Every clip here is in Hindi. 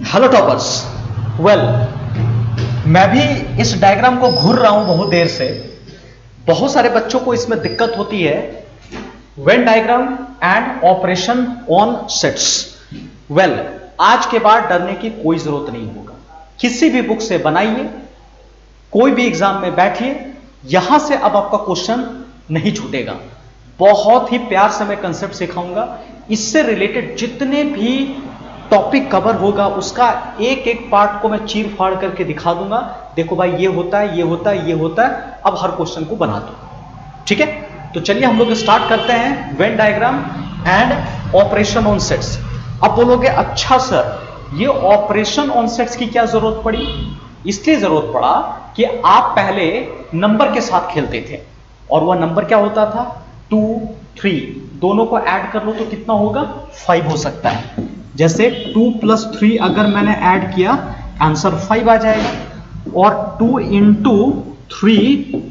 Hello toppers. वेल, मैं भी इस डायग्राम को घूर रहा हूं बहुत देर से। बहुत सारे बच्चों को इसमें दिक्कत होती है। Venn diagram and operation on sets. Well, आज के बाद डरने की कोई जरूरत नहीं होगा। किसी भी बुक से बनाइए, कोई भी एग्जाम में बैठिए, यहां से अब आपका क्वेश्चन नहीं छूटेगा। बहुत ही प्यार से मैं कंसेप्ट सिखाऊंगा। इससे रिलेटेड जितने भी टॉपिक कवर होगा उसका एक एक पार्ट को मैं चीर फाड़ करके दिखा दूंगा। देखो भाई, ये होता है, ये होता है, ये होता है। अब हर क्वेश्चन को बना दो, ठीक है? तो चलिए हम लोग स्टार्ट करते हैं Venn diagram and operation on sets. अब बोलोगे अच्छा सर, ये ऑपरेशन ऑन सेट्स की क्या जरूरत पड़ी? इसलिए जरूरत पड़ा कि आप पहले नंबर के साथ खेलते थे और वह नंबर क्या होता था? 2, 3 दोनों को ऐड कर लो तो कितना होगा? 5 हो सकता है। जैसे 2 + 3 अगर मैंने ऐड किया, आंसर 5 आ जाएगा। और 2 × 3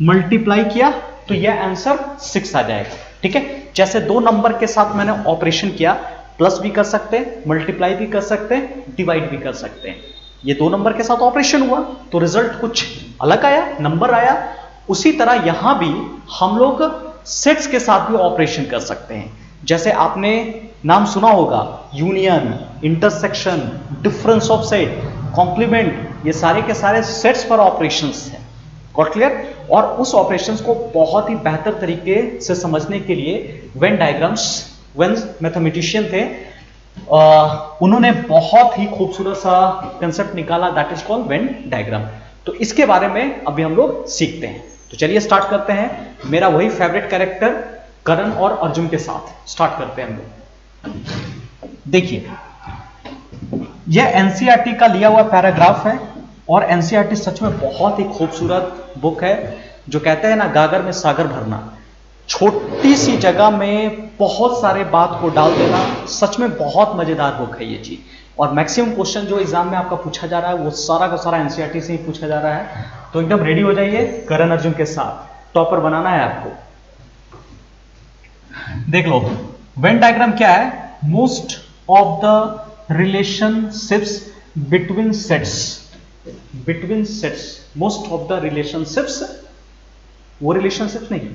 मल्टीप्लाई किया तो यह आंसर 6 आ जाएगा। ठीक है? जैसे दो नंबर के साथ मैंने ऑपरेशन किया, प्लस भी कर सकते हैं, मल्टीप्लाई भी कर सकते हैं, डिवाइड भी कर सकते हैं। ये दो नंबर के साथ ऑपरेशन हुआ तो रिजल्ट कुछ अलग आया, नंबर आया। उसी तरह यहां भी हम लोग सेट्स के साथ भी ऑपरेशन कर सकते हैं। जैसे आपने नाम सुना होगा, union, intersection, difference of set, complement, ये सारे के सारे सेट्स पर ऑपरेशंस हैं। Got clear? और उस ऑपरेशंस को बहुत ही बेहतर तरीके से समझने के लिए वेन डायग्राम्स, वेन मैथमेटिशियन थे, उन्होंने बहुत ही खूबसूरत सा कंसेप्ट निकाला, that is called Venn diagram. तो इसके बारे में अभी हम लोग सीखते हैं। तो चलिए स्टार्ट करते हैं। मेरा वही फेवरेट कैरेक्टर करण और अर्जुन के साथ स्टार्ट करते हैं हम लोग। देखिए, यह एनसीईआरटी का लिया हुआ पैराग्राफ है और एनसीईआरटी सच में बहुत ही खूबसूरत बुक है। जो कहते हैं ना, गागर में सागर भरना, छोटी सी जगह में बहुत सारे बात को डाल देना, सच में बहुत मजेदार बुक है ये चीज। और मैक्सिमम क्वेश्चन जो एग्जाम में आपका पूछा जा रहा है वो सारा का सारा एनसीईआरटी से ही पूछा जा रहा है। तो एकदम रेडी हो जाइए करण अर्जुन के साथ, टॉपर बनाना है आपको। देख लो, वेन डायग्राम क्या है? Most of the relationships between sets, most of the relationships, वो रिलेशनशिप्स नहीं,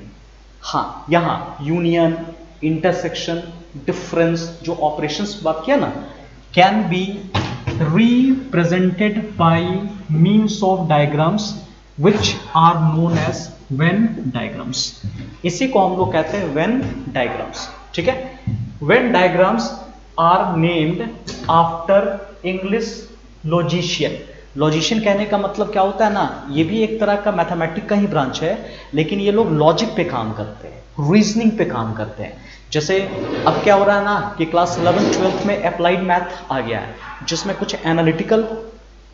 हाँ, यहां यूनियन, इंटरसेक्शन, डिफरेंस, जो ऑपरेशंस बात किया ना, can be represented by means of diagrams which are known as Venn diagrams। इसी को हम लोग कहते हैं Venn diagrams। ठीक है? Venn diagrams are named after English logician। Logician कहने का मतलब क्या होता है ना, ये भी एक तरह का मैथमेटिक का ही ब्रांच है, लेकिन ये लोग लॉजिक पे काम करते हैं, रीजनिंग पे काम करते हैं। जैसे अब क्या हो रहा है ना कि क्लास 11th 12th में अप्लाइड मैथ आ गया है, जिसमें कुछ एनालिटिकल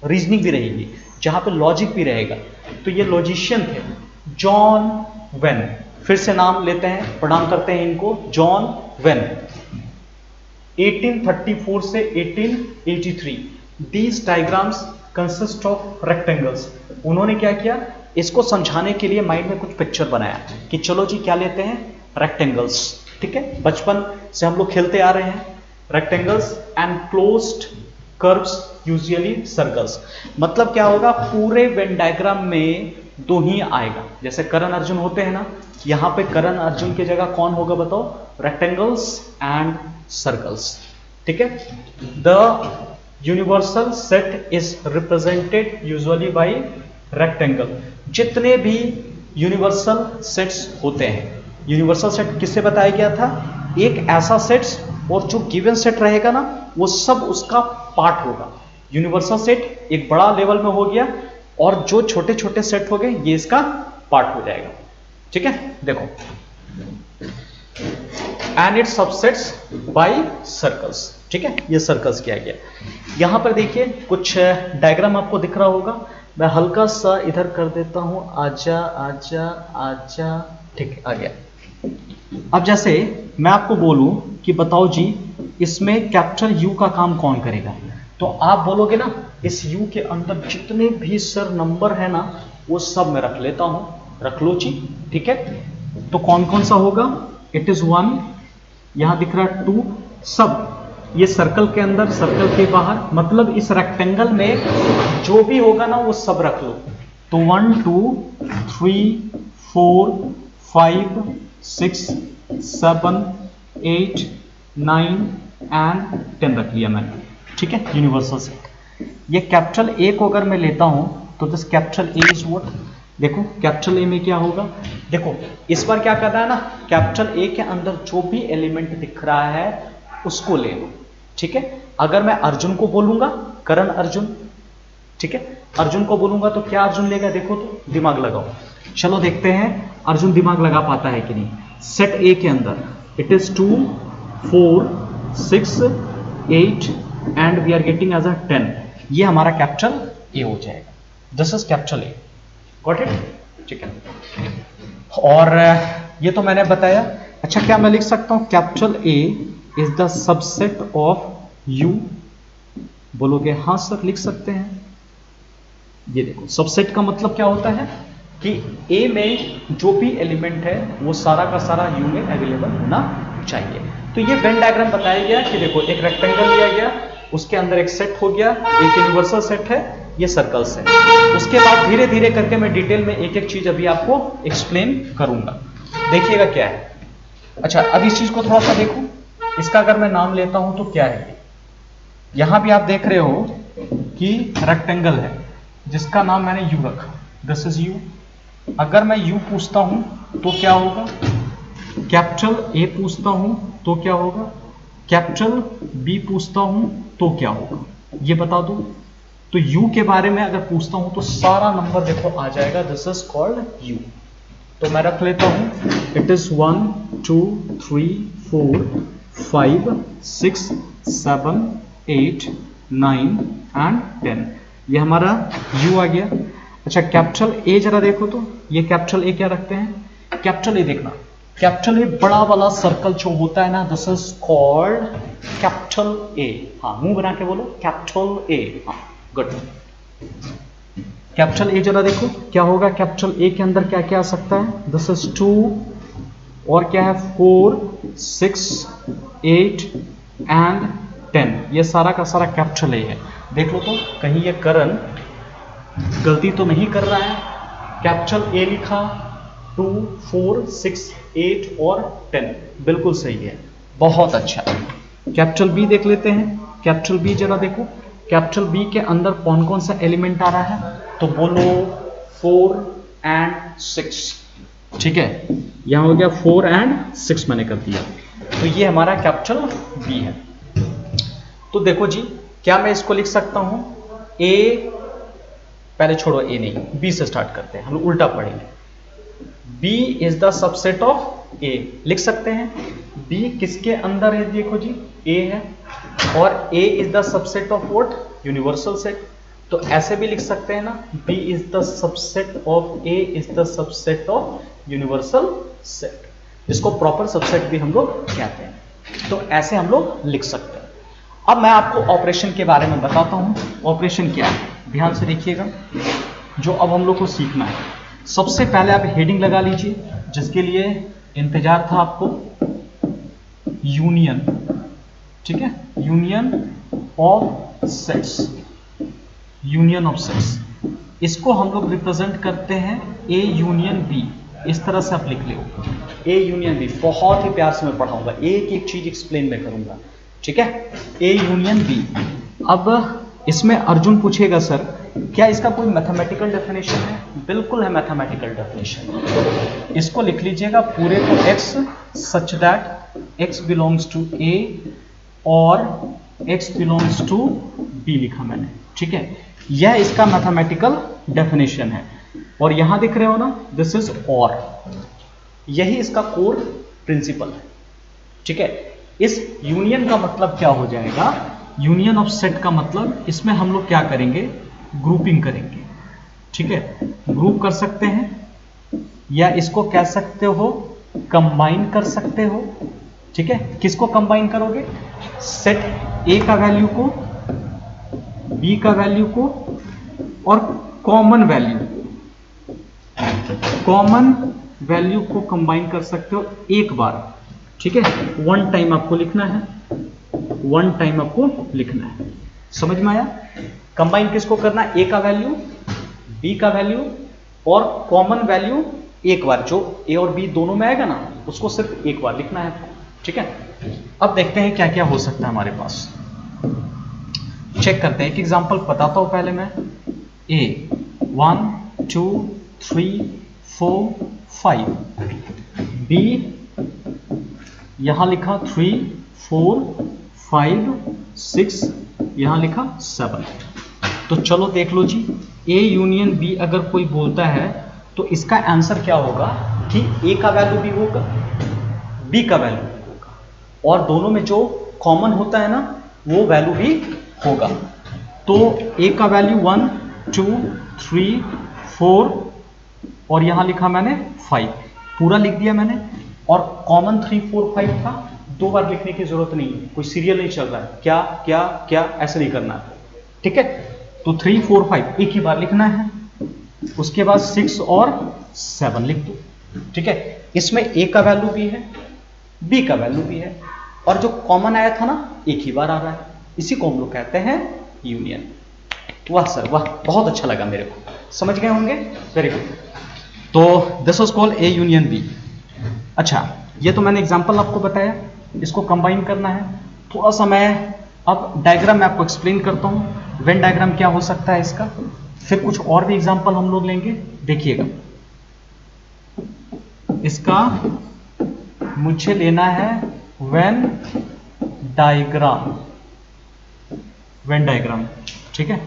रीजनिंग भी रहेगी, जहां पे लॉजिक भी रहेगा। तो ये लॉजिशियन थे, जॉन वेन। फिर से नाम लेते हैं, प्रणाम करते हैं इनको, जॉन वेन, 1834 से 1883। These diagrams consist of rectangles. उन्होंने क्या किया, इसको समझाने के लिए माइंड में कुछ पिक्चर बनाया कि चलो जी क्या लेते हैं, रेक्टेंगल्स। ठीक है? बचपन से हम लोग खेलते आ रहे हैं, rectangles and closed curves usually circles. मतलब क्या होगा, पूरे वेन डायग्राम में दो ही आएगा। जैसे करण अर्जुन होते हैं ना, यहां पे करण अर्जुन की जगह कौन होगा बताओ? Rectangles and circles. ठीक है? The universal set is represented usually by rectangle. जितने भी यूनिवर्सल सेट्स होते हैं, यूनिवर्सल सेट किससे बताया गया था? एक ऐसा सेट्स, और जो गिवन सेट रहेगा ना वो सब उसका पार्ट होगा। यूनिवर्सल सेट एक बड़ा लेवल में हो गया और जो छोटे छोटे सेट हो गए ये इसका पार्ट हो जाएगा। ठीक है? देखो, and it subsets by circles. ठीक है? ये सर्कल्स किया गया। यहां पर देखिए कुछ डायग्राम आपको दिख रहा होगा, मैं हल्का सा इधर कर देता हूं, आजा आजा आजा। ठीक है, आ गया। अब जैसे मैं आपको बोलूं कि बताओ जी इसमें कैपिटल यू का काम कौन करेगा, तो आप बोलोगे ना इस यू के अंदर जितने भी सर नंबर है ना वो सब मैं रख लेता हूं। रख लो जी। ठीक है? तो कौन कौन सा होगा? इट इज 1, यहां दिख रहा है 2, सब ये सर्कल के अंदर, सर्कल के बाहर, मतलब इस रेक्टेंगल में जो भी होगा ना वो सब रख लो। तो 1 2 3 4 5 6 7 8 9 एंड 10 रख लिया मैंने, ठीक है, यूनिवर्सल सेट। ये कैपिटल ए को अगर मैं लेता हूं तो this capital A is what, देखो कैपिटल ए में क्या होगा, देखो इस बार क्या कर रहा है ना, कैपिटल ए के अंदर जो भी एलिमेंट दिख रहा है उसको ले लो, ठीक है। अगर मैं अर्जुन को बोलूंगा, करण अर्जुन, ठीक है, अर्जुन को बोलूंगा तो क्या अर्जुन लेगा, देखो तो दिमाग लगाओ। चलो देखते हैं अर्जुन दिमाग लगा पाता है कि नहीं। सेट ए के अंदर it is 2 4 6 8 and we are getting as a 10, ये हमारा कैपिटल ए हो जाएगा, this is capital A, got it, ठीक है। और ये तो मैंने बताया। अच्छा, क्या मैं लिख सकता हूं capital A is the subset of you, बोलोगे हाँ सर लिख सकते हैं। ये देखो सबसेट का मतलब क्या होता है कि ए में जो भी एलिमेंट है वो सारा का सारा यू में अवेलेबल होना चाहिए। तो ये वेन डायग्राम बताया गया कि देखो एक रेक्टेंगल लिया गया, उसके अंदर एक सेट हो गया, एक यूनिवर्सल सेट है, ये सर्कल्स है। उसके बाद धीरे धीरे करके मैं डिटेल में एक एक चीज अभी आपको एक्सप्लेन करूंगा, देखिएगा क्या है। अच्छा, अब इस चीज को थोड़ा सा देखो, इसका अगर मैं नाम लेता हूं तो क्या है ये, यहां भी आप देख रहे हो कि रेक्टेंगल है जिसका नाम मैंने यू रखा, दिस इज यू। अगर मैं यू पूछता हूं तो क्या होगा, कैपिटल ए पूछता हूं तो क्या होगा, कैपिटल बी पूछता हूं तो क्या होगा, ये बता दो। तो यू के बारे में अगर पूछता हूं तो सारा नंबर देखो आ जाएगा, दिस इज कॉल्ड यू। तो मैं रख लेता हूं, इट इज 1 2 3 4 5 6 7 8 9 एंड 10, ये हमारा यू आ गया। अच्छा, कैपिटल ए जरा देखो तो, ये कैपिटल ए क्या रखते हैं, कैपिटल ए देखना, कैपिटल ए बड़ा वाला सर्कल जो होता है ना, this is called capital A. हाँ, मुंह बना के बोलो कैपिटल ए, हाँ गुड। कैपिटल ए जरा देखो क्या होगा, कैपिटल ए के अंदर क्या क्या आ सकता है, दिस इज 2 और क्या है 4 6 8 एंड 10, ये सारा का सारा कैपिटल ए है। देख लो तो कहीं ये करण गलती तो नहीं कर रहा है, कैपिटल ए लिखा, 2 4 6 8 और 10 बिल्कुल सही है, बहुत अच्छा। कैपिटल बी देख लेते हैं, कैपिटल बी जरा देखो, कैपिटल बी के अंदर कौन कौन सा एलिमेंट आ रहा है, तो बोलो 4 एंड 6, ठीक है, यहां हो गया 4 एंड 6 मैंने कर दिया, तो ये हमारा कैपिटल बी है। तो देखो जी, क्या मैं इसको लिख सकता हूं, ए, पहले छोड़ो ए नहीं, बी से स्टार्ट करते हैं, हम लोग उल्टा पढ़ेंगे। B is the subset of A, लिख सकते हैं। बी किसके अंदर है, देखो जी ए है, और A is the subset of what, universal set. तो ऐसे भी लिख सकते हैं ना, B is the subset of A is the subset of universal set, इसको प्रॉपर सबसेट भी हम लोग कहते हैं। तो ऐसे हम लोग लिख सकते हैं। अब मैं आपको ऑपरेशन के बारे में बताता हूं, ऑपरेशन क्या है, ध्यान से देखिएगा, जो अब हम लोग को सीखना है। सबसे पहले आप हेडिंग लगा लीजिए, जिसके लिए इंतजार था आपको, यूनियन, ठीक है, union of sets, union of sets, इसको हम लोग रिप्रेजेंट करते हैं ए यूनियन बी, इस तरह से आप लिख लो, ए यूनियन बी। बहुत ही प्यार से मैं पढ़ाऊंगा, एक एक चीज एक्सप्लेन मैं करूंगा, ठीक है, ए यूनियन बी। अब इसमें अर्जुन पूछेगा सर क्या इसका कोई मैथमेटिकल डेफिनेशन है, बिल्कुल है मैथमेटिकल डेफिनेशन। इसको लिख लीजिएगा पूरे को, x such that x belongs to a और x बिलोंग्स टू b लिखा मैंने, ठीक है, यह इसका मैथमेटिकल डेफिनेशन है। और यहां दिख रहे हो ना, दिस इज और, यही इसका कोर प्रिंसिपल है, ठीक है। इस यूनियन का मतलब क्या हो जाएगा, यूनियन ऑफ सेट का मतलब इसमें हम लोग क्या करेंगे, ग्रुपिंग करेंगे, ठीक है, ग्रुप कर सकते हैं या इसको कह सकते हो कंबाइन कर सकते हो, ठीक है। किसको कंबाइन करोगे, सेट ए का वैल्यू को, बी का वैल्यू को और कॉमन वैल्यू को कंबाइन कर सकते हो एक बार, ठीक है, वन टाइम आपको लिखना है। वन टाइम आपको लिखना है। समझ में आया? कंबाइन किसको करना है? ए का वैल्यू, बी का वैल्यू और कॉमन वैल्यू एक बार, जो ए और बी दोनों में आएगा ना उसको सिर्फ एक बार लिखना है। ठीक है, अब देखते हैं क्या क्या हो सकता है हमारे पास। चेक करते हैं, एक एग्जांपल बताता हूं पहले मैं। ए 1 2 3 4 5, बी यहां लिखा 3 4 5 6, यहां लिखा 7। तो चलो देख लो जी, ए यूनियन बी अगर कोई बोलता है तो इसका आंसर क्या होगा कि ए का वैल्यू भी होगा, बी का वैल्यू भी होगा, और दोनों में जो कॉमन होता है ना वो वैल्यू भी होगा। तो ए का वैल्यू 1 2 3 4 और यहां लिखा मैंने 5, पूरा लिख दिया मैंने। और कॉमन 3 4 5 था, दो बार लिखने की जरूरत नहीं है, कोई सीरियल नहीं चल रहा है, क्या क्या क्या ऐसे नहीं करना है। ठीक है, तो 3 4 5 एक ही बार लिखना है, उसके बाद 6 और 7 लिख दो। ठीक है, इसमें ए का वैल्यू भी है, बी का वैल्यू भी है, और जो कॉमन आया था ना एक ही बार आ रहा है, इसी को हम लोग कहते हैं यूनियन। वाह सर वाह, बहुत अच्छा लगा मेरे को, समझ गए होंगे, वेरी गुड। तो this was called A union B. अच्छा, ये तो मैंने एग्जांपल आपको बताया, इसको कंबाइन करना है। थोड़ा सा मैं अब डायग्राम में आपको एक्सप्लेन करता हूं, वेन डायग्राम क्या हो सकता है इसका, फिर कुछ और भी एग्जांपल हम लोग लेंगे। देखिएगा, इसका मुझे लेना है वेन डायग्राम, वेन डायग्राम। ठीक है,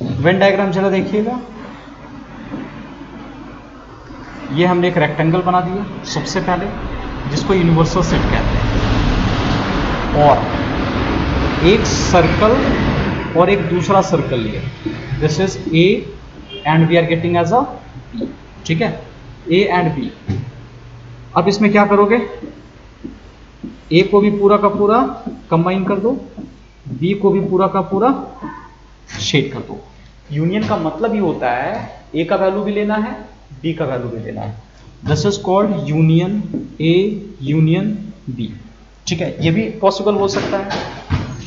वेन डायग्राम जरा देखिएगा, ये हमने एक रेक्टेंगल बना दिया सबसे पहले, जिसको यूनिवर्सल सेट कहते हैं, और एक सर्कल और एक दूसरा सर्कल लिया, this is A and we are getting as a B. ठीक है, ए एंड बी। अब इसमें क्या करोगे, ए को भी पूरा का पूरा कंबाइन कर दो, बी को भी पूरा का पूरा शेड कर दो। यूनियन का मतलब ही होता है ए का वैल्यू भी लेना है, बी का वैल्यू भी लेना है। This is called union A union B. ठीक है, ये भी पॉसिबल हो सकता है।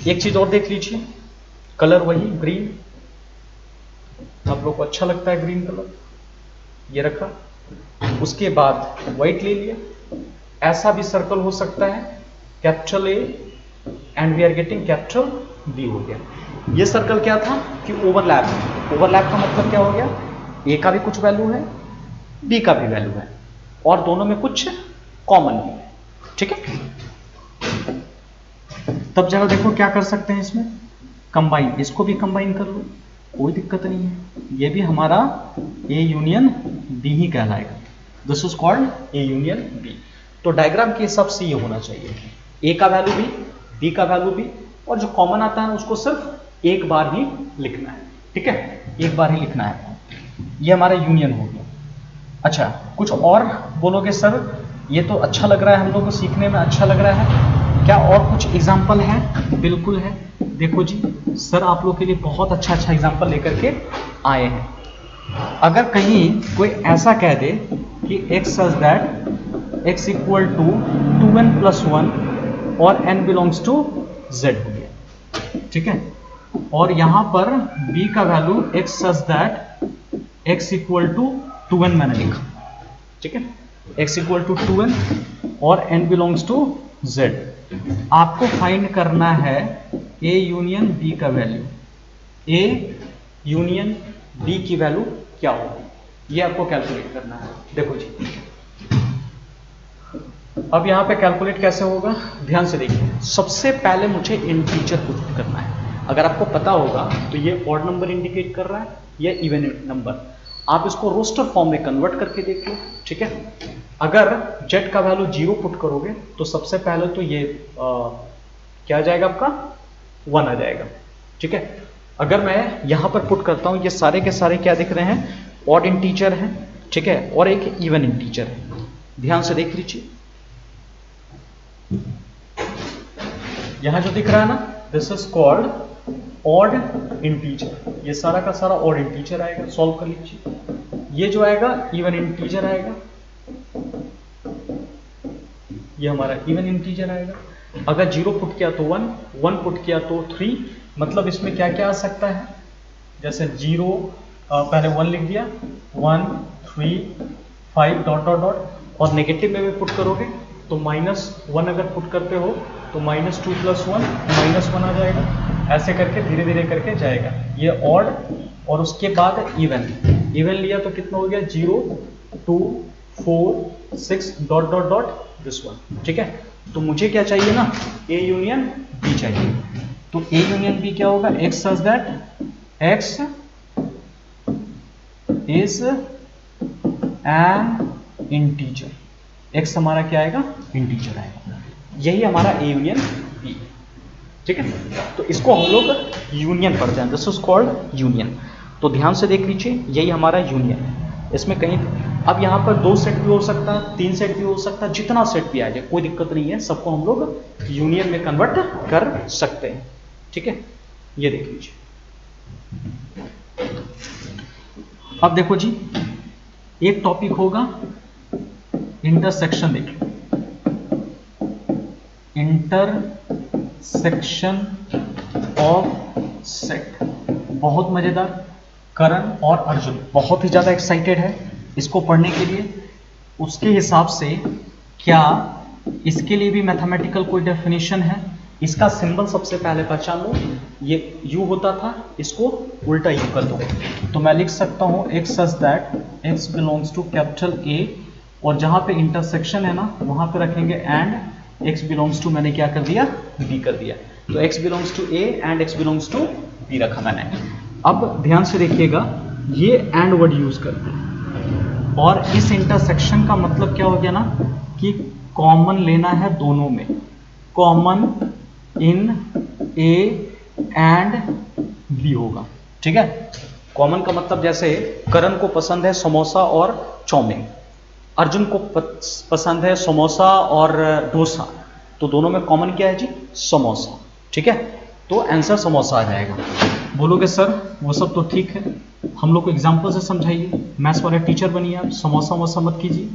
एक चीज और देख लीजिए, कलर वही ग्रीन, आप लोग को अच्छा लगता है ग्रीन कलर, ये रखा, उसके बाद व्हाइट ले लिया। ऐसा भी सर्कल हो सकता है, capital A and we are getting capital B हो गया। ये सर्कल क्या था कि ओवरलैप है। ओवरलैप का मतलब क्या हो गया, ए का भी कुछ वैल्यू है, बी का भी वैल्यू है, और दोनों में कुछ कॉमन भी है। ठीक है, तब जरा देखो क्या कर सकते हैं इसमें, कंबाइन, इसको भी कंबाइन कर लो, कोई दिक्कत नहीं है, ये भी हमारा ए यूनियन बी ही कहलाएगा। This is called A union B. तो डायग्राम के हिसाब से ये होना चाहिए, ए का वैल्यू बी का वैल्यू बी, और जो कॉमन आता है उसको सिर्फ एक बार ही लिखना है। ठीक है, एक बार ही लिखना है, ये हमारा यूनियन हो गया। अच्छा, कुछ और बोलोगे सर, ये तो अच्छा लग रहा है, हम लोग को सीखने में अच्छा लग रहा है, क्या और कुछ एग्जाम्पल है? बिल्कुल है, देखो जी, सर आप लोग के लिए बहुत अच्छा अच्छा एग्जाम्पल लेकर के आए हैं। अगर कहीं कोई ऐसा कह दे कि x such that x equal to 2n plus 1 और n बिलोंग्स टू z हो गया। ठीक है, और यहां पर b का value x such that x equal to 2n मैंने लिखा। ठीक है, x इक्वल टू 2n और n बिलोंग्स टू z। आपको फाइंड करना है a यूनियन b का वैल्यू, a यूनियन b की वैल्यू क्या होगी, ये आपको कैलकुलेट करना है। देखो जी, अब यहां पे कैलकुलेट कैसे होगा, ध्यान से देखिए। सबसे पहले मुझे इंटीजर पुट करना है। अगर आपको पता होगा तो ये ऑड नंबर इंडिकेट कर रहा है या इवन नंबर, आप इसको रोस्टर फॉर्म में कन्वर्ट करके देख लो। ठीक है, अगर z का वैल्यू 0 पुट करोगे तो सबसे पहले तो ये क्या आ जाएगा, आपका 1 आ जाएगा। ठीक है, अगर मैं यहां पर पुट करता हूं, ये सारे के सारे क्या दिख रहे हैं, ऑड इंटीजर हैं। ठीक है, और एक इवन इंटीजर है, ध्यान से देख लीजिए। यहां जो दिख रहा है ना, this is called odd integer, ये सारा का सारा ऑड इंटीजर आएगा, सॉल्व कर लीजिए। ये जो आएगा इवन इंटीजर आएगा, ये हमारा इवन इंटीजर आएगा। अगर 0 पुट किया तो 1, 1 पुट किया तो 3, मतलब इसमें क्या क्या आ सकता है, जैसे 0 पहले 1 लिख दिया, 1 3 5 डॉट डॉट डॉट, और नेगेटिव में भी पुट करोगे तो -1 अगर पुट करते हो तो -2 + 1 -1 आ जाएगा। ऐसे करके धीरे धीरे करके जाएगा। ये ऑड और उसके बाद इवन, इवन लिया तो कितना हो गया, 0 2 4 6 dot dot dot this one. ठीक है, तो मुझे क्या चाहिए ना, A यूनियन B चाहिए। तो A यूनियन B क्या होगा, X such that X is an integer. X हमारा क्या आएगा, इंटीजर आएगा। यही हमारा A यूनियन B। ठीक है, तो इसको हम लोग यूनियन पढ़ते हैं, दिस इज कॉल्ड यूनियन। तो ध्यान से देख लीजिए, यही हमारा यूनियन है। इसमें कहीं, अब यहाँ पर 2 सेट भी हो सकता है, 3 सेट भी हो सकता है, जितना सेट भी आ जाए कोई दिक्कत नहीं है, सबको हम लोग यूनियन में कन्वर्ट कर सकते हैं। ठीक है, ये देख लीजिए। अब देखो जी, एक टॉपिक होगा इंटरसेक्शन, देख लो इंटरसेक्शन ऑफ सेट, बहुत मजेदार। करण और अर्जुन बहुत ही ज्यादा एक्साइटेड है इसको पढ़ने के लिए। उसके हिसाब से क्या इसके लिए भी मैथमेटिकल कोई डेफिनेशन है? इसका सिंबल सबसे पहले पहचान लो, ये यू होता था, इसको उल्टा यू कर दो तो मैं लिख सकता हूं x such that x belongs to capital A, और जहां पे इंटरसेक्शन है ना वहां पे रखेंगे एंड x बिलोंग्स टू, मैंने क्या कर दिया, B कर दिया। तो x belongs to A and x belongs to B रखा मैंने। अब ध्यान से देखिएगा, ये एंड वर्ड यूज करते हैं, और इस इंटरसेक्शन का मतलब क्या हो गया ना कि कॉमन लेना है दोनों में, common in A and B होगा। ठीक है, कॉमन का मतलब जैसे करण को पसंद है समोसा और चाउमीन, अर्जुन को पसंद है समोसा और डोसा, तो दोनों में कॉमन क्या है जी, समोसा। ठीक है, तो आंसर समोसा आ जाएगा। बोलोगे सर वो सब तो ठीक है, हम लोग को एग्जाम्पल से समझाइए, मैथ्स वाले टीचर बनिए आप, समोसा वोसा मत कीजिए।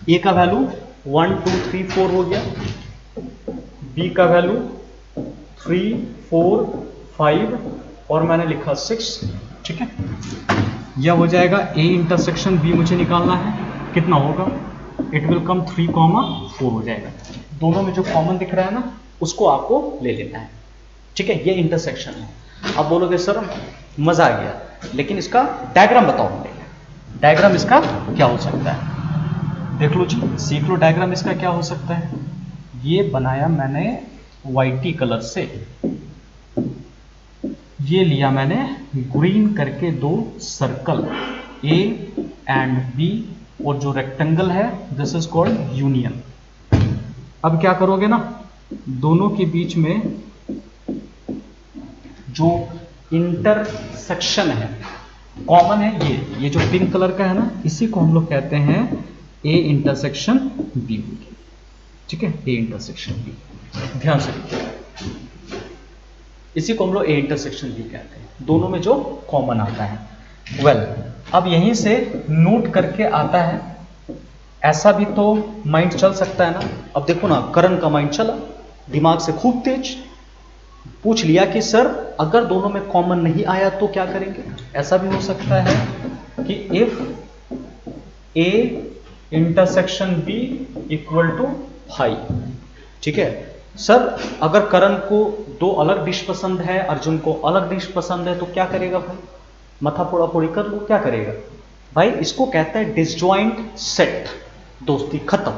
ए का वैल्यू 1 2 3 4 हो गया, बी का वैल्यू 3 4 5 और मैंने लिखा 6। ठीक है, यह हो जाएगा ए इंटरसेक्शन बी, मुझे निकालना है कितना होगा, इट विल कम 3, 4 हो जाएगा। दोनों में जो कॉमन दिख रहा है ना उसको आपको ले लेना है। ठीक है, ये इंटरसेक्शन है। अब बोलोगे सर मजा आ गया, लेकिन इसका डायग्राम बताओ मुझे, डायग्राम इसका क्या हो सकता है? देख लो जी, सीख लो डायग्राम इसका क्या हो सकता है। ये बनाया मैंने वाइटी कलर से, ये लिया मैंने ग्रीन करके 2 सर्कल A एंड B, और जो रेक्टेंगल है दिस इज कॉल्ड यूनियन। अब क्या करोगे ना, दोनों के बीच में जो इंटरसेक्शन है कॉमन है, ये जो पिंक कलर का है ना, इसी को हम लोग कहते हैं A इंटरसेक्शन B। ठीक है, A इंटरसेक्शन B, ध्यान से देखिए, इसी को हम लोग A इंटरसेक्शन B कहते हैं, दोनों में जो कॉमन आता है। वेल, अब यहीं से नोट करके आता है, ऐसा भी तो माइंड चल सकता है ना। अब देखो ना, करण का माइंड चला दिमाग से खूब तेज, पूछ लिया कि सर अगर दोनों में कॉमन नहीं आया तो क्या करेंगे। ऐसा भी हो सकता है कि if A intersection B equal to 5। ठीक है, सर अगर करण को 2 अलग डिश पसंद है, अर्जुन को अलग डिश पसंद है, तो क्या करेगा भाई, मथा फोड़ा फोड़ी कर लो, क्या करेगा भाई, इसको कहते हैं डिसजॉइंट सेट। दोस्ती खत्म,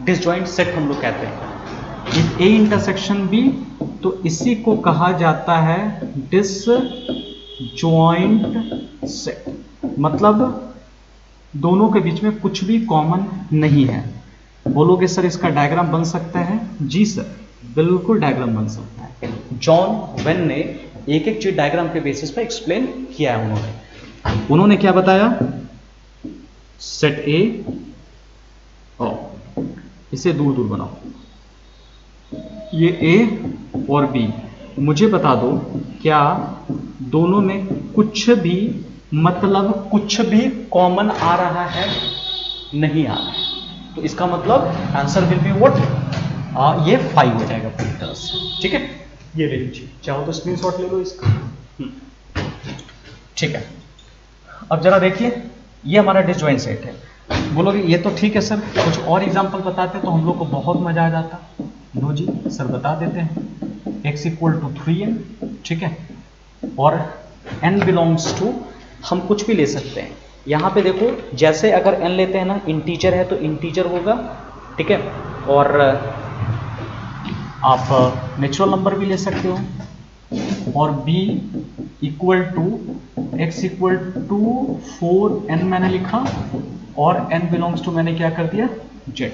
डिसजॉइंट सेट हम लोग कहते हैं। A इंटरसेक्शन B, तो इसी को कहा जाता है डिसजॉइंट सेट, मतलब दोनों के बीच में कुछ भी कॉमन नहीं है। बोलोगे सर इसका डायग्राम बन सकता है? जी सर, बिल्कुल डायग्राम बन सकता है। जॉन वेन ने एक एक चीज डायग्राम के बेसिस पे एक्सप्लेन किया है। उन्होंने क्या बताया, सेट A, और इसे दूर दूर बनाओ, ये A और B, मुझे बता दो क्या दोनों में कुछ भी, मतलब कुछ भी कॉमन आ रहा है? नहीं आ रहा है, तो इसका मतलब आंसर विल बी व्हाट, ये 5 हो जाएगा पूरी तरह से। ठीक है, ये ले लीजिए, चाहो तो स्क्रीनशॉट ले लो इसका। ठीक है, अब जरा देखिए, ये हमारा डिसजॉइंट सेट है। बोलोगे ये तो ठीक है सर, कुछ और एग्जांपल बताते तो हम लोग को बहुत मजा आ जाता। लो जी सर बता देते हैं। x इक्वल टू 3n, ठीक है, और n बिलोंग्स टू, हम कुछ भी ले सकते हैं। यहाँ पे देखो, जैसे अगर n लेते हैं ना, इंटीजर है तो इंटीजर होगा, ठीक है, और आप नेचुरल नंबर भी ले सकते हो, और b equal to x equal to 4n मैंने लिखा, और n बिलोंग्स टू मैंने क्या कर दिया, z।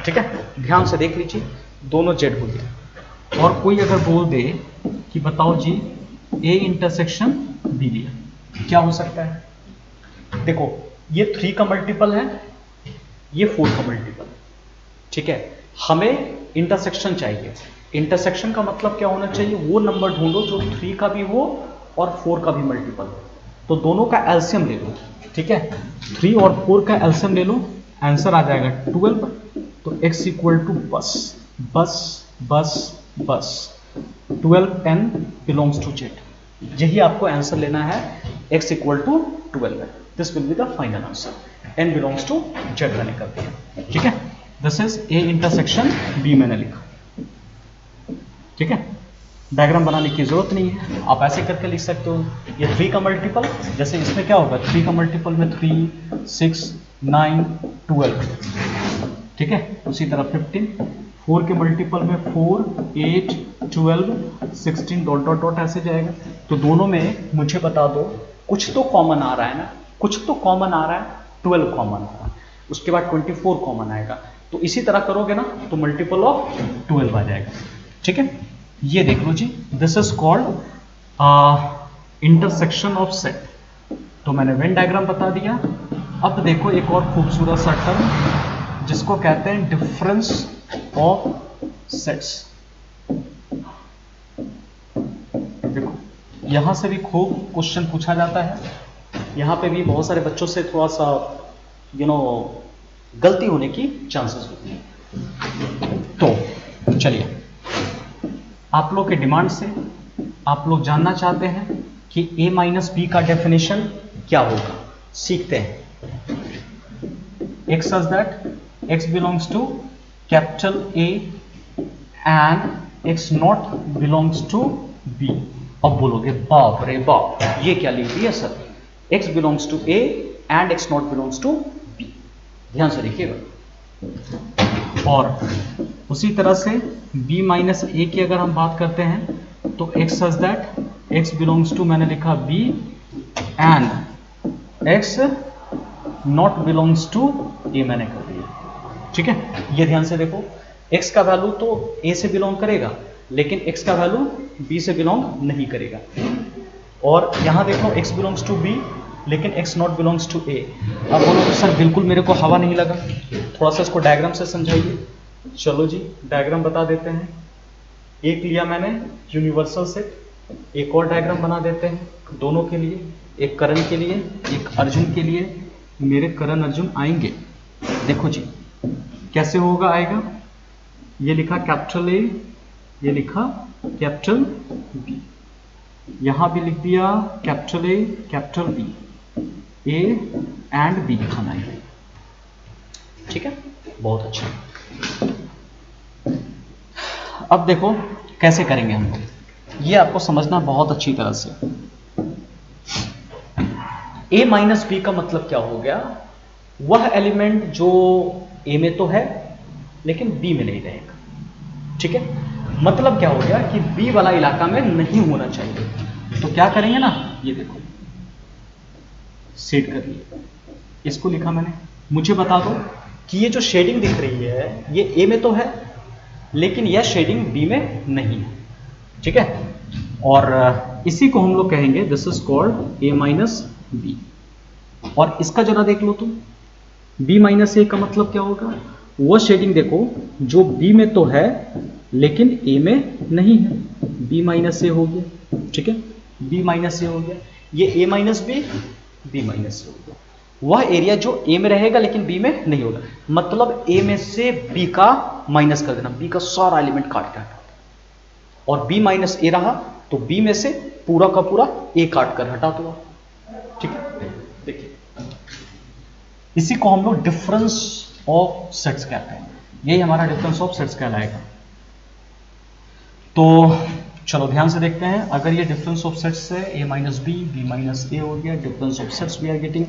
ठीक है, ध्यान से देख लीजिए, दोनों z हो गया। और कोई अगर बोल दे कि बताओ जी a इंटरसेक्शन b दिया, क्या हो सकता है? देखो, ये 3 का मल्टीपल है, ये 4 का मल्टीपल है। ठीक है, हमें इंटरसेक्शन चाहिए। इंटरसेक्शन का मतलब क्या होना चाहिए? वो नंबर ढूंढो जो 3 का भी हो और 4 का भी मल्टीपल हो। तो दोनों का एलसीएम ले लो। ठीक है, 3 और 4 का एलसीएम ले लो, आंसर आ जाएगा 12। तो x इक्वल टू बस बस बस बस 12n बिलोंग्स टू z। यही आपको आंसर लेना है, x equal to 12। This will be the final answer, n belongs to z का निकल दिया। ठीक है, this is a intersection b मैंने लिखा। ठीक है, डायग्राम बनाने की जरूरत नहीं है, आप ऐसे करके लिख सकते हो। ये 3 का मल्टीपल, जैसे इसमें क्या होगा, 3 का मल्टीपल में 3, 6, 9, 12। ठीक है, उसी तरह 15, 4 के मल्टीपल में 4, 8, 12, 16 डॉट डॉट डॉट ऐसे जाएगा। तो दोनों में मुझे बता दो, कुछ तो कॉमन आ रहा है ना, कुछ तो कॉमन आ रहा है, 12 कॉमन आ रहा है, उसके बाद 24 कॉमन आएगा। तो इसी तरह करोगे ना तो मल्टीपल ऑफ 12 आ जाएगा। ठीक है, ये देख लो जी, this is called intersection of set. तो मैंने वेन डायग्राम बता दिया। अब देखो एक और खूबसूरत सा टर्म जिसको कहते हैं डिफरेंस ऑफ सेट्स। देखो यहां से भी खूब क्वेश्चन पूछा जाता है, यहां पे भी बहुत सारे बच्चों से थोड़ा सा गलती होने की चांसेस होती है। तो चलिए, आप लोग के डिमांड से आप लोग जानना चाहते हैं कि a माइनस बी का डेफिनेशन क्या होगा, सीखते हैं। x such that x belongs to capital A and x not belongs to B। अब बोलोगे बाप रे बाप, ये क्या लिख दिया sir, x belongs to A and x not belongs to B। ध्यान से देखिएगा। और उसी तरह से b माइनस ए की अगर हम बात करते हैं तो x such that x belongs to मैंने लिखा b and x not belongs to a मैंने कर दिया। ठीक है, ये ध्यान से देखो, x का वैल्यू तो a से बिलोंग करेगा, लेकिन x का वैल्यू b से बिलोंग नहीं करेगा। और यहां देखो x बिलोंग्स टू b लेकिन x not belongs to a। अब बोलो तो सर बिल्कुल मेरे को हवा नहीं लगा, थोड़ा सा इसको डायग्राम से समझाइए। चलो जी डायग्राम बता देते हैं। एक लिया मैंने यूनिवर्सल सेट, एक और डायग्राम बना देते हैं दोनों के लिए, एक करण के लिए एक अर्जुन के लिए। मेरे करण अर्जुन आएंगे, देखो जी कैसे होगा, आएगा, ये लिखा कैपिटल A, ये लिखा कैपिटल B, यहां भी लिख दिया capital A capital B, A and B लिखाना है। ठीक है, बहुत अच्छा। अब देखो कैसे करेंगे हम लोग, ये आपको समझना बहुत अच्छी तरह से। a माइनस बी का मतलब क्या हो गया, वह एलिमेंट जो a में तो है लेकिन b में नहीं रहेगा। ठीक है, मतलब क्या हो गया कि b वाला इलाका में नहीं होना चाहिए। तो क्या करेंगे ना, ये देखो सेट कर लिया, इसको लिखा मैंने। मुझे बता दो कि ये जो शेडिंग दिख रही है ये a में तो है लेकिन यह शेडिंग b में नहीं है। ठीक है, और इसी को हम लोग कहेंगे this is called a minus B. और इसका जरा देख लो तुम, b माइनस ए का मतलब क्या होगा, वो शेडिंग देखो जो b में तो है लेकिन a में नहीं है, b माइनस ए हो गया। ठीक है, b माइनस ए हो गया, ये a minus B, b minus A हो गया। वह एरिया जो ए में रहेगा लेकिन बी में नहीं होगा। मतलब ए में से बी का माइनस कर देना, बी का सारा एलिमेंट काट के हटा दो, और बी माइनस ए रहा तो बी में से पूरा का पूरा ए काट कर हटा दो। ठीक है, देखिए इसी को हम लोग डिफरेंस ऑफ सेट्स कहते हैं। यही हमारा डिफरेंस ऑफ सेट्स कहलाएगा। तो चलो ध्यान से देखते हैं। अगर ये डिफरेंस ऑफ सेट्स है, A minus B, B minus A हो गया, difference of sets we are getting.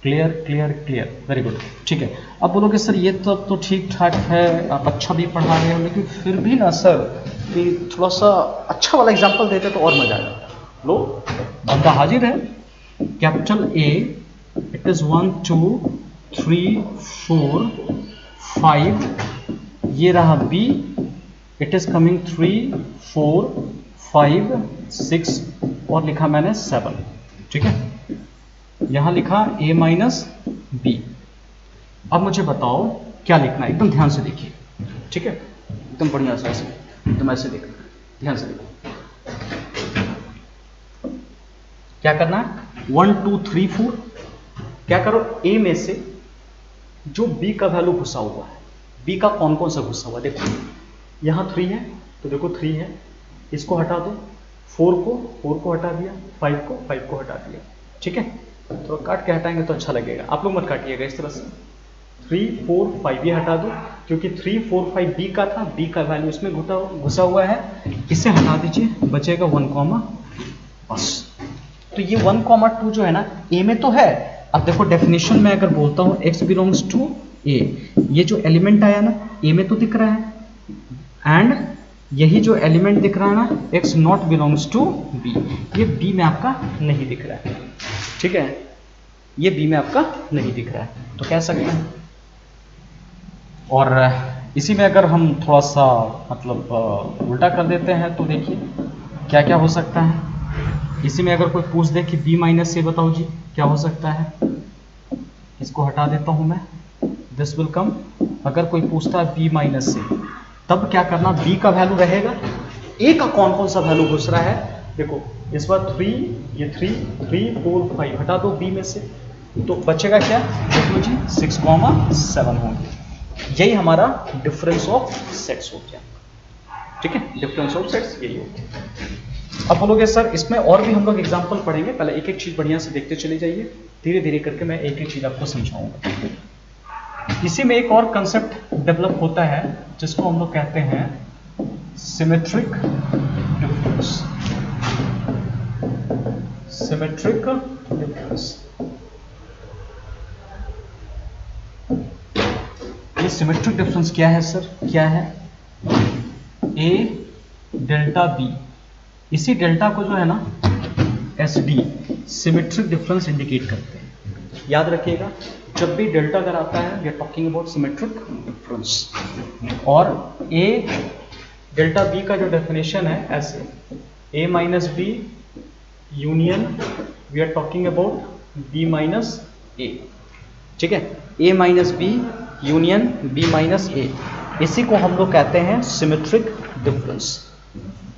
Clear clear clear, very good. ठीक है, अब बोलोगे सर ये तो ठीक ठाक है, आप अच्छा भी पढ़ा रहे हो, लेकिन फिर भी ना सर कि थोड़ा सा अच्छा वाला एग्जांपल देते तो और मजा आ जाता। लो बंदा हाजिर है। कैपिटल ए, इट इज 1 2 3 4 5, ये रहा बी, इट इज कमिंग 3 4 5 6 और लिखा मैंने 7। ठीक है, यहां लिखा a माइनस बी। अब मुझे बताओ क्या लिखना है, एकदम ध्यान से देखिए। ठीक है, एकदम बढ़िया से ऐसे, एकदम ऐसे देखना, ध्यान से देखो क्या करना है। 1 2 3 4, क्या करो, a में से जो b का वैल्यू घुसा हुआ है, b का कौन कौन सा घुसा हुआ है, देखो यहां 3 है तो देखो 3 है, इसको हटा दो, 4 को हटा दिया, 5 को हटा दिया। ठीक है, तो काट के हटाएंगे तो अच्छा लगेगा, आप लोग मत काटिएगा इस तरह से। 3 4 5 ये हटा दो, क्योंकि 3 4 5 बी का था, बी का वैल्यू इसमें घुसा हुआ है, इसे हटा दीजिए, बचेगा 1 कॉमा बस। तो ये 1 कॉमा 2 जो है ना ए में तो है। अब देखो डेफिनेशन में अगर बोलता हूं x बिलोंग्स टू ए, ये जो एलिमेंट आया ना ए में तो दिख रहा है, एंड यही जो एलिमेंट दिख रहा है ना x not belongs to B, ये बी में आपका नहीं दिख रहा है। ठीक है, ये बी में आपका नहीं दिख रहा है, तो कह सकते हैं। और इसी में अगर हम थोड़ा सा मतलब उल्टा कर देते हैं तो देखिए क्या क्या हो सकता है। इसी में अगर कोई पूछ दे कि बी माइनस से बताओ जी क्या हो सकता है, इसको हटा देता हूं मैं, दिस विल कम। अगर कोई पूछता है बी माइनस से, तब क्या करना, बी का वैल्यू रहेगा, ए का कौन कौन सा वैल्यू घुस रहा है, देखो इस बार 3, ये 3 3 4 5 हटा दो बी में से, तो बचेगा क्या, देखो जी 6 7 होंगे। यही हमारा डिफरेंस ऑफ सेट्स हो गया। ठीक है, डिफरेंस ऑफ सेट्स यही हो गया। अब बोलोगे सर इसमें और भी हम लोग एग्जांपल पढ़ेंगे, पहले एक एक चीज बढ़िया से देखते चले जाइए, धीरे धीरे करके मैं एक एक चीज आपको समझाऊंगा। इसी में एक और कंसेप्ट डेवलप होता है जिसको हम लोग कहते हैं सिमेट्रिक डिफरेंस। सिमेट्रिक डिफरेंस, ये सिमेट्रिक डिफरेंस क्या है सर, क्या है, ए डेल्टा बी, इसी डेल्टा को जो है ना S D symmetric difference indicate करते हैं। याद रखिएगा, जब भी डेल्टा अगर आता है we are talking about symmetric difference. और ए डेल्टा बी का जो डेफिनेशन है ऐसे, A minus B union we are talking about B minus A. ठीक है, A minus B union B minus A, इसी को हम लोग कहते हैं सिमेट्रिक डिफरेंस।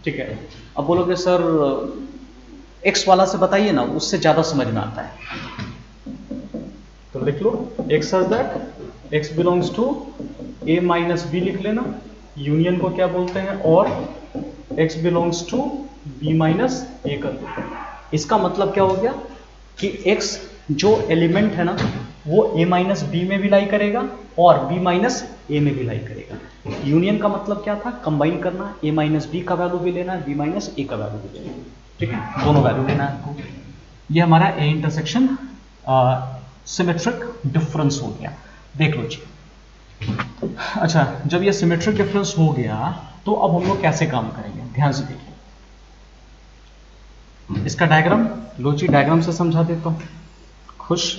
ठीक है, अब बोलोगे सर एक्स वाला से बताइए ना, उससे ज्यादा समझ में आता है, तो लिख लो X as that X belongs to A minus B लिख लेना, यूनियन को क्या बोलते हैं, और X belongs to B minus A कर दो। इसका मतलब क्या हो गया कि एक्स जो एलिमेंट है ना वो ए माइनस बी में भी लाई करेगा और बी माइनस ए में भी लाई करेगा। यूनियन का मतलब क्या था, कंबाइन करना, ए माइनस बी का वैल्यू भी लेना है, बी माइनस ए का वैल्यू भी लेना है। ठीक है, दोनों वैल्यू लेना है आपको। ये हमारा ए इंटरसेक्शन सिमेट्रिक डिफरेंस हो गया। देख लो जी, अच्छा जब ये सिमेट्रिक डिफरेंस हो गया तो अब हम लोग कैसे काम करेंगे, ध्यान से देखिए। इसका डायग्राम लो जी, डायग्राम से समझा देता हूं, खुश।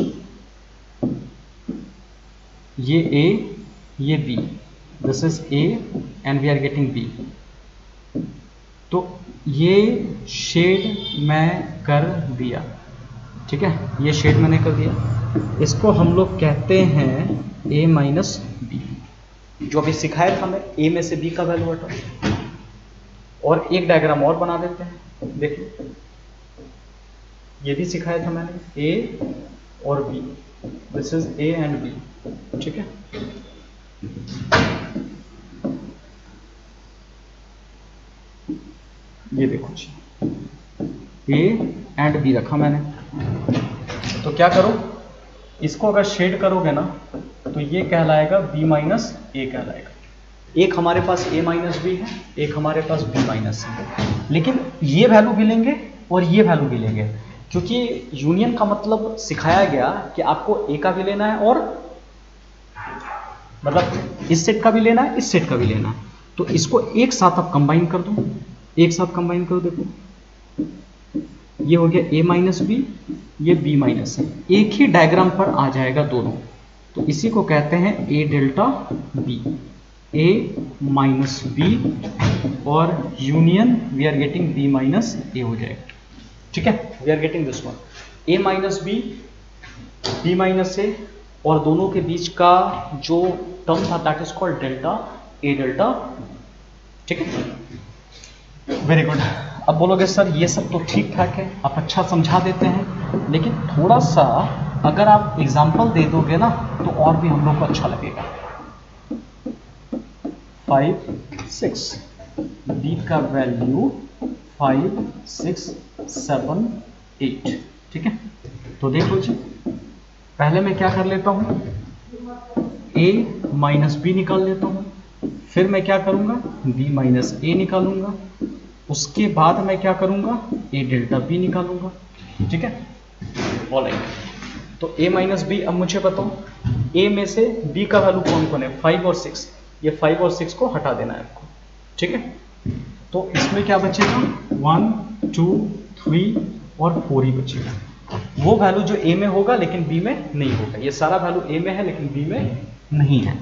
ये ए, ये B, this is A and we are getting B. तो ये शेड मैं कर दिया, ठीक है, ये शेड मैंने कर दिया, इसको हम लोग कहते हैं ए माइनस बी। जो अभी सिखाया था मैं, ए में से बी का वैल्यू हटा। और एक डायग्राम और बना देते हैं, देखिए ये भी सिखाया था मैंने, ए और B, this is A and B, ठीक है। ये देखो जी, ए एंड बी रखा मैंने, तो क्या करो, इसको अगर शेड करोगे ना तो ये कहलाएगा बी माइनस ए कहलाएगा। एक हमारे पास ए माइनस बी है, एक हमारे पास बी माइनस है, लेकिन ये वैल्यू भी लेंगे और ये वैल्यू भी लेंगे, क्योंकि यूनियन का मतलब सिखाया गया कि आपको ए का भी लेना है और मतलब इस सेट का भी लेना है, इस सेट का भी लेना है। तो इसको एक साथ आप कंबाइन कर दो, एक साथ कंबाइन करो, देखो ये हो गया ए माइनस बी, ये बी माइनस है, एक ही डायग्राम पर आ जाएगा दोनों, तो इसी को कहते हैं A delta B, A minus B और union we are getting B minus A हो जाएगा, ठीक है। We are getting this one, A minus B, B minus A, और दोनों के बीच का जो टर्म था that is called delta A delta, ठीक है। Very good. अब बोलोगे सर ये सब तो ठीक ठाक है, आप अच्छा समझा देते हैं, लेकिन थोड़ा सा अगर आप एग्जाम्पल दे दोगे ना तो और भी हम लोग को अच्छा लगेगा। 5 6, बी का वैल्यू 5 6 7 8, ठीक है। तो देखो जी, पहले मैं क्या कर लेता हूं, a माइनस बी निकाल लेता हूं, फिर मैं क्या करूंगा, b माइनस ए निकालूंगा, उसके बाद मैं क्या करूंगा, a डेल्टा b निकालूंगा, ठीक है। ऑलराइट, तो a माइनस बी, अब मुझे बताओ a में से b का वैल्यू कौन कौन है, 5 और 6, ये 5 और 6 को हटा देना है आपको, ठीक है। तो इसमें क्या बचेगा, 1 2 3 और 4 ही बचेगा, वो वैल्यू जो a में होगा लेकिन b में नहीं होगा, ये सारा वैल्यू a में है लेकिन b में नहीं है।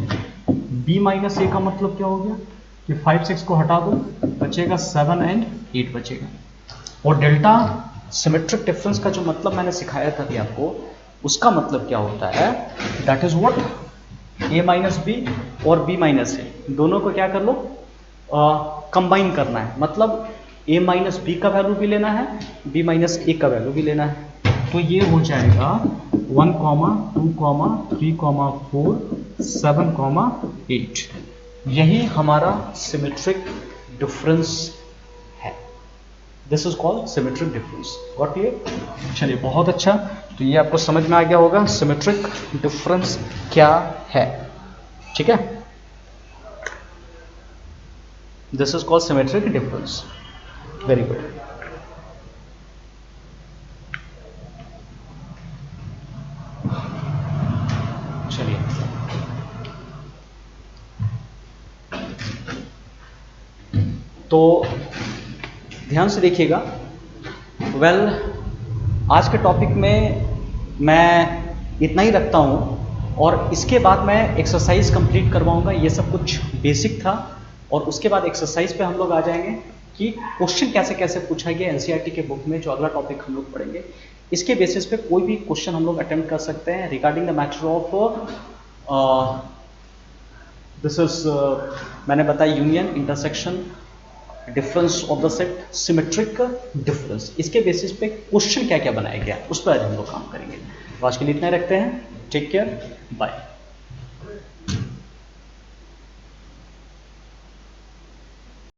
b माइनस ए का मतलब क्या हो गया कि 5 6 को हटा दो, बचेगा 7 एंड 8 बचेगा। और डेल्टा सिमेट्रिक डिफरेंस का जो मतलब मैंने सिखाया था कि आपको, उसका मतलब क्या होता है, that is what, a minus B और b माइनस ए दोनों को क्या कर लो, कंबाइन करना है, मतलब a माइनस बी का वैल्यू भी लेना है, b माइनस ए का वैल्यू भी लेना है, तो ये हो जाएगा 1 2 3 4 7 8, यही हमारा सिमेट्रिक डिफरेंस है, this is called symmetric difference. Got it? चलिए बहुत अच्छा, तो ये आपको समझ में आ गया होगा सिमेट्रिक डिफरेंस क्या है, ठीक है। This is called symmetric difference, very good. चलिए तो ध्यान से देखिएगा। वेल, आज के टॉपिक में मैं इतना ही रखता हूँ, और इसके बाद मैं एक्सरसाइज कंप्लीट करवाऊंगा। ये सब कुछ बेसिक था, और उसके बाद एक्सरसाइज पे हम लोग आ जाएंगे कि क्वेश्चन कैसे कैसे पूछा गया एनसीईआरटी के बुक में, जो अगला टॉपिक हम लोग पढ़ेंगे। इसके बेसिस पे कोई भी क्वेश्चन हम लोग अटेम्प्ट कर सकते हैं regarding the matter of this is, मैंने बताया union, intersection, difference of the set, symmetric difference. इसके बेसिस पे क्वेश्चन क्या क्या बनाया गया उस पर आज हम लोग काम करेंगे। तो आज के लिए इतना रखते हैं, टेक केयर, बाय।